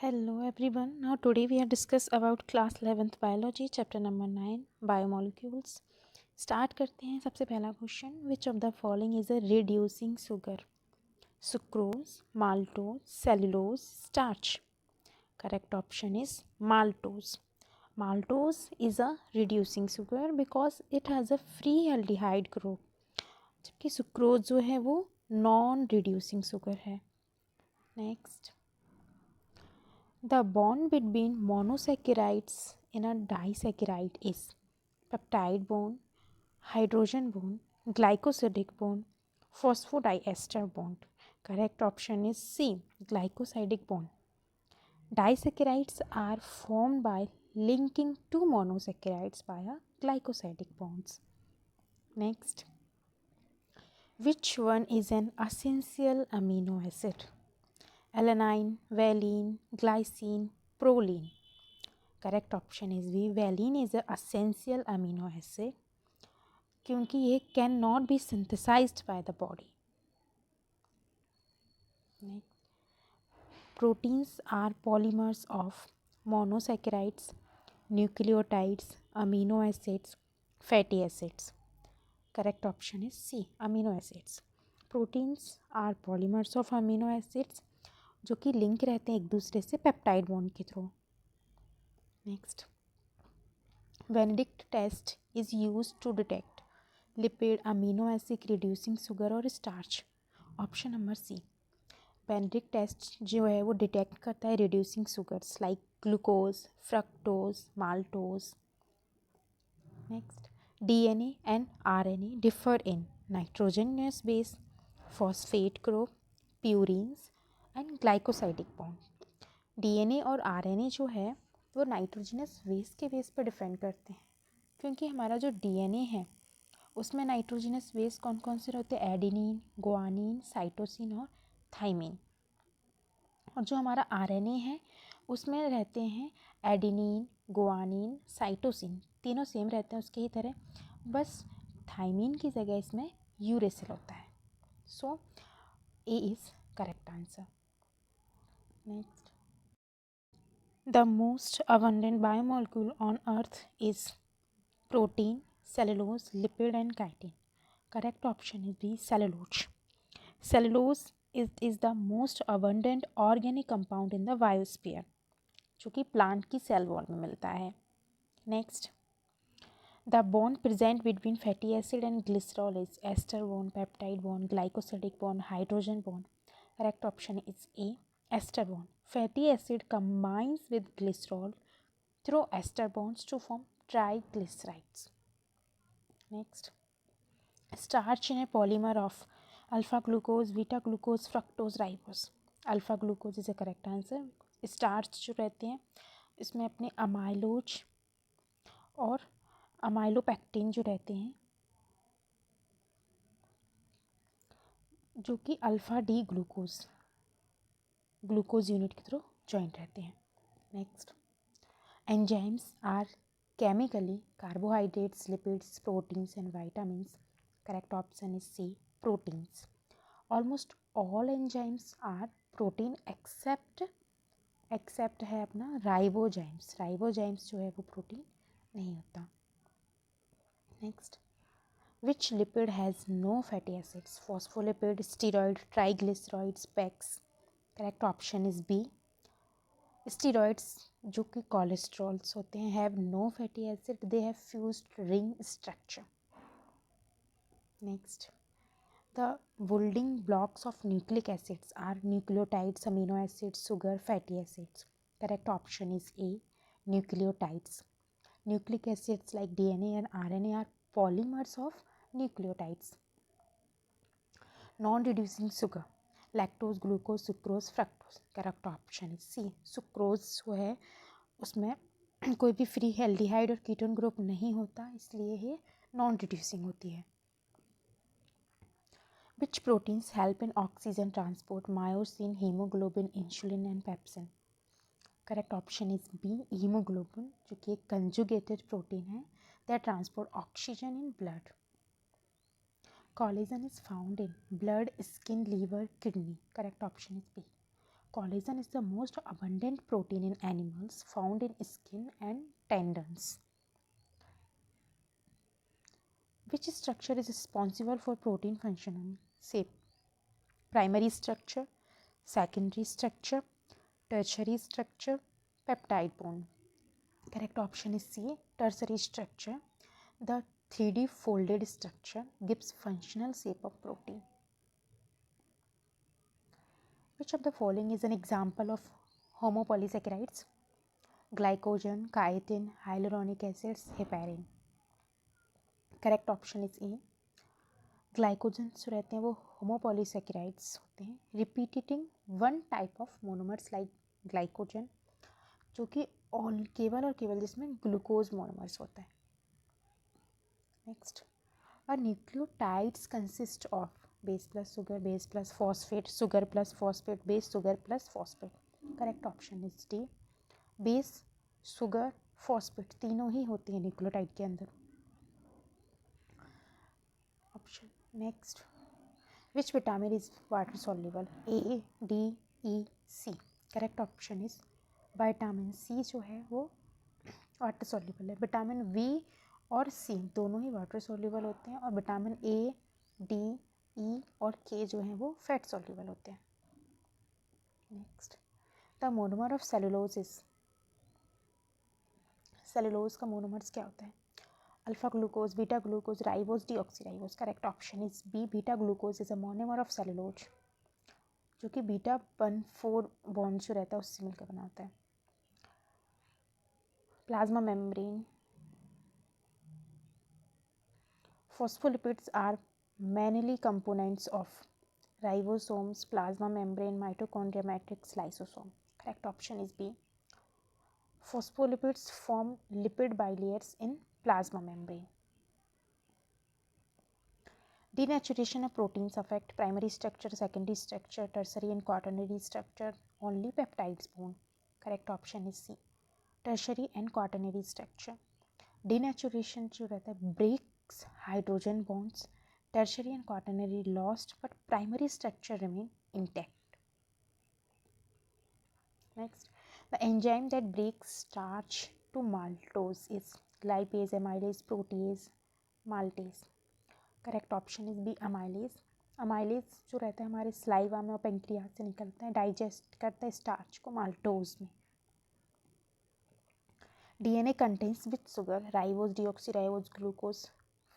Hello everyone. Now today we are discuss about class 11th biology chapter number 9 biomolecules. Start करते हैं. सबसे पहला question, which of the following is a reducing sugar? Sucrose, maltose, cellulose, starch. Correct option is maltose. Maltose is a reducing sugar because it has a free aldehyde group. जबकि sucrose जो है वो non reducing sugar है. Next, the bond between monosaccharides in a disaccharide is peptide bond, hydrogen bond, glycosidic bond, phosphodiester bond. Correct option is C, glycosidic bond. Disaccharides are formed by linking two monosaccharides via glycosidic bonds. Next, which one is an essential amino acid? Alanine, valine, glycine, proline. Correct option is B. Valine is an essential amino acid क्योंकि ये cannot be synthesized by the body. Proteins are polymers of monosaccharides, nucleotides, amino acids, fatty acids. Correct option is C. Amino acids. Proteins are polymers of amino acids जो कि link रहते हैं एक दूसरे से peptide bond के through. Next, Benedict test is used to detect lipid, amino acid, reducing sugar और starch. Option number C. Benedict test जो है वो डिटेक्ट करता है reducing sugars like glucose, fructose, maltose. Next, DNA and RNA differ in nitrogenous base, phosphate group, purines and glycosidic bond. DNA और RNA जो है वो नाइट्रोजनस बेस के बेस पर डिफेंड करते हैं क्योंकि हमारा जो DNA है उसमें नाइट्रोजनस बेस कौन कौन से रहते हैं? एडिनिन, गुआनिन, साइटोसिन और थाइमिन. और जो हमारा RNA है उसमें रहते हैं एडिनिन, गुआनिन, साइटोसिन, तीनों सेम रहते हैं उसके ही तरह, बस थाइमिन की जगह इसमें यूरेसिल होता है. So A is correct answer. Next, the most abundant biomolecule on earth is protein, cellulose, lipid and chitin. Correct option is B, cellulose. Cellulose is the most abundant organic compound in the biosphere जो कि plant की cell wall में मिलता है. Next, the bond present between fatty acid and glycerol is ester bond, peptide bond, glycosidic bond, hydrogen bond. Correct option is A, ester bond. Fatty acid combines with glycerol through ester bonds to form triglycerides. Next, starch is a polymer of alpha glucose, beta glucose, fructose, ribose. Alpha glucose is a correct answer. Starch जो रहते हैं इसमें अपने amylose और amylopectin जो रहते हैं जो कि अल्फ़ा डी ग्लूकोज यूनिट के थ्रू जॉइंट रहते हैं. Next, enzymes are chemically carbohydrates, lipids, proteins and vitamins. Correct option is C, proteins. Almost all enzymes are protein except है अपना राइबोजाइम्स. राइबोजाइम्स जो है वो प्रोटीन नहीं होता. Next, which lipid has no fatty acids? Phospholipid, steroid, triglycerides, PEX. Correct option is B. Steroids जो कि cholesterols होते हैं have no fatty acid, they have fused ring structure. Next, the building blocks of nucleic acids are nucleotides, amino acids, sugar, fatty acids. Correct option is A, nucleotides. Nucleic acids like DNA and RNA are polymers of nucleotides. Non-reducing sugar, lactose, glucose, sucrose, fructose. Correct option is C, sucrose जो है उसमें कोई भी free aldehyde और ketone group नहीं होता इसलिए ये नॉन रिड्यूसिंग होती है. Which proteins help in oxygen transport? Myosin, hemoglobin, insulin and pepsin. Correct option is B, hemoglobin जो कि एक conjugated protein है that transport oxygen in blood. Collagen is found in blood, skin, liver, kidney. Correct option is B. Collagen is the most abundant protein in animals found in skin and tendons. Which structure is responsible for protein function? Say primary structure, secondary structure, tertiary structure, peptide bond. Correct option is C, tertiary structure. The 3D folded structure gives functional shape of protein. Which of the following is an example of homopolysaccharides? Glycogen, chitin, hyaluronic acids, heparin. Correct option is A. Glycogens जो रहते हैं वो homopolysaccharides होते हैं, repeating one type of monomers like glycogen, जो कि केवल और केवल जिसमें ग्लूकोज मोनोमर्स होता है. नेक्स्ट, और nucleotides consist of base plus sugar, base plus phosphate, sugar plus phosphate, base sugar plus phosphate. Correct option is D. Base, sugar, phosphate तीनों ही होती हैं न्यूक्लियोटाइड के अंदर. Option next, which vitamin is water soluble? A, D, E, C. Correct option is vitamin C जो है वो water soluble है. Vitamin V और C दोनों ही वाटर soluble होते हैं और विटामिन A, D, E और K जो है वो फैट soluble होते हैं. Next, the monomer of cellulose is. Cellulose का मोनोमर्स क्या होता है? Alpha glucose, beta glucose, ribose, deoxyribose. Correct option is B, beta glucose is a monomer of cellulose, जो कि बीटा 1,4 बॉन्ड जो रहता है उससे मिलकर बना होता है. Plasma membrane. Phospholipids are mainly components of ribosomes, plasma membrane, mitochondria, matrix, lysosome. Correct option is B. Phospholipids form lipid bilayers in plasma membrane. Denaturation of proteins affect primary structure, secondary structure, tertiary and quaternary structure. Only peptides bond. Correct option is C. Tertiary and quaternary structure. Denaturation जो रहता है breaks hydrogen bonds. Tertiary and quaternary lost, but primary structure remain intact. Next, the enzyme that breaks starch to maltose is lipase, amylase, protease, maltase. Correct option is B, amylase. Amylase जो रहता है हमारे saliva में और pancreas से निकलता है, digest करता है स्टार्च को माल्टोज में. DNA contains with sugar, ribose, deoxyribose, glucose,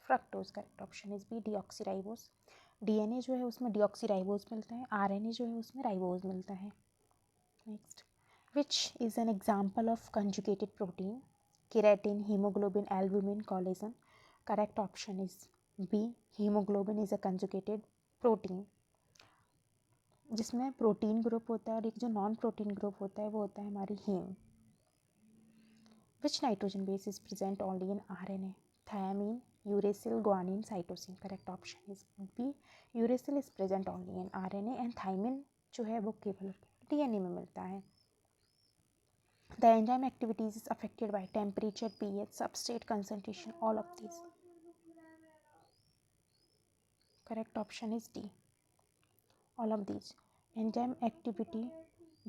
fructose. Correct option is B, deoxyribose. DNA जो है उसमें डीऑक्सीराइबोज मिलता है, आरएनए जो है उसमें राइबोज मिलता है. Next, which is an example of conjugated protein? Keratin, haemoglobin, albumin, collagen. Correct option is B, haemoglobin is a conjugated protein, जिसमें प्रोटीन ग्रुप होता है और एक जो नॉन प्रोटीन ग्रुप होता है वो होता है हमारी haem. Which nitrogen base is present only in RNA? Thymine, uracil, guanine, cytosine. Correct option is B, uracil is present only in RNA and thymine जो है वो केवल डीएनए में मिलता है. The enzyme activities is affected by temperature, pH, substrate concentration, all of this. Correct option is D, all of these. Enzyme activity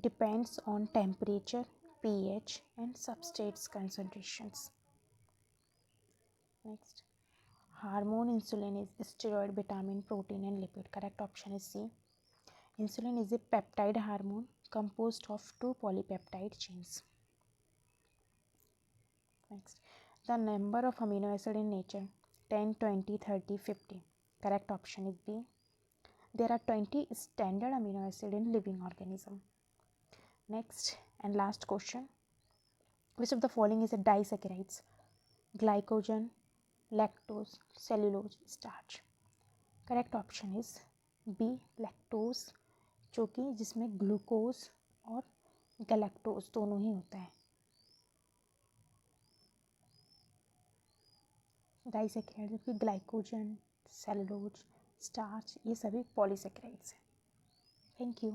depends on temperature, pH and substrates concentrations. Next, hormone insulin is steroid, vitamin, protein and lipid. Correct option is C. Insulin is a peptide hormone composed of 2 polypeptide chains. Next, the number of amino acid in nature: 10, 20, 30, 50. Correct option is B. There are 20 standard amino acid in living organism. Next and last question, which of the following is a disaccharides? Glycogen, lactose, cellulose, starch. Correct option is B, lactose, जो कि जिसमें glucose और galactose दोनों ही होता है. Disaccharide जबकि glycogen, cellulose, starch ये सभी पॉलीसैकेराइड्स हैं. Thank you.